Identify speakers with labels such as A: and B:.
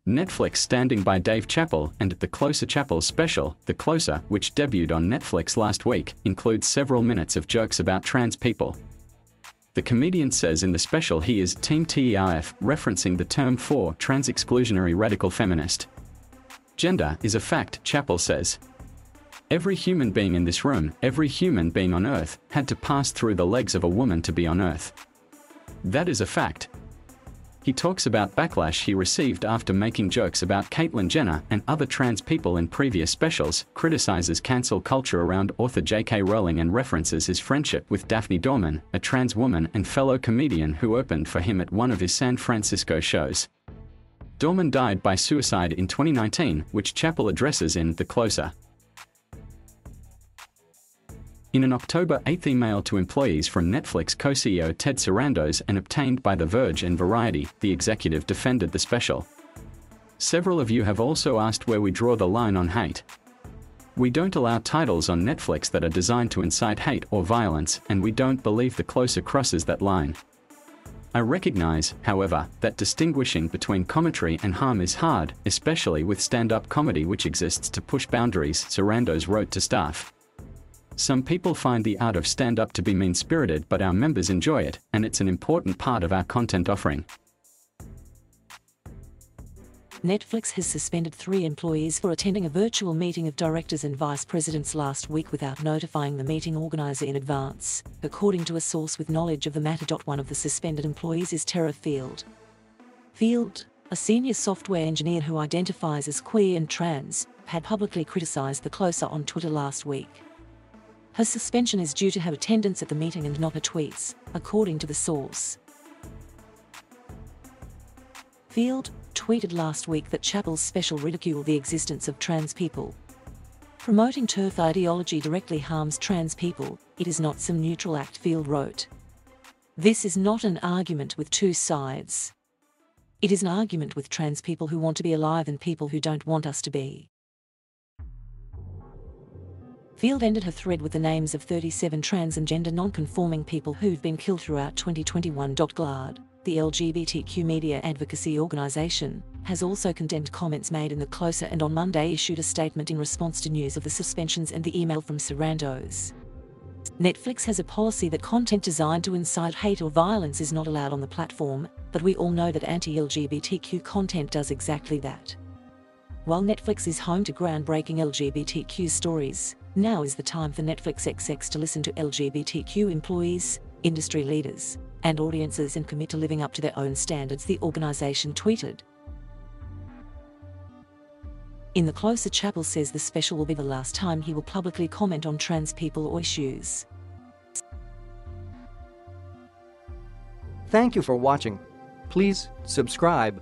A: Netflix standing by Dave Chappelle, and The Closer Chappelle's special, The Closer, which debuted on Netflix last week, includes several minutes of jokes about trans people. The comedian says in the special he is Team TERF, referencing the term for trans-exclusionary radical feminist. Gender is a fact, Chappelle says. Every human being in this room, every human being on Earth, had to pass through the legs of a woman to be on Earth. That is a fact. He talks about backlash he received after making jokes about Caitlyn Jenner and other trans people in previous specials, criticizes cancel culture around author J.K. Rowling and references his friendship with Daphne Dorman, a trans woman and fellow comedian who opened for him at one of his San Francisco shows. Dorman died by suicide in 2019, which Chappelle addresses in The Closer. In an October 8 email to employees from Netflix co-CEO Ted Sarandos and obtained by The Verge and Variety, the executive defended the special. Several of you have also asked where we draw the line on hate. We don't allow titles on Netflix that are designed to incite hate or violence, and we don't believe The Closer crosses that line. I recognize, however, that distinguishing between commentary and harm is hard, especially with stand-up comedy which exists to push boundaries, Sarandos wrote to staff. Some people find the art of stand-up to be mean-spirited, but our members enjoy it, and it's an important part of our content offering.
B: Netflix has suspended 3 employees for attending a virtual meeting of directors and vice presidents last week without notifying the meeting organizer in advance, according to a source with knowledge of the matter. One of the suspended employees is Tara Field. Field, a senior software engineer who identifies as queer and trans, had publicly criticized The Closer on Twitter last week. Her suspension is due to her attendance at the meeting and not her tweets, according to the source. Field tweeted last week that Chappelle's special ridiculed the existence of trans people. Promoting TERF ideology directly harms trans people, it is not some neutral act, Field wrote. This is not an argument with two sides. It is an argument with trans people who want to be alive and people who don't want us to be. Field ended her thread with the names of 37 trans and gender non-conforming people who've been killed throughout 2021. GLAAD, the LGBTQ media advocacy organization, has also condemned comments made in The Closer and on Monday issued a statement in response to news of the suspensions and the email from Sarandos. Netflix has a policy that content designed to incite hate or violence is not allowed on the platform, but we all know that anti-LGBTQ content does exactly that. While Netflix is home to groundbreaking LGBTQ stories, now is the time for Netflix XX to listen to LGBTQ employees, industry leaders, and audiences and commit to living up to their own standards, the organization tweeted. In The Closer, Chappelle says the special will be the last time he will publicly comment on trans people or issues.
C: Thank you for watching. Please subscribe,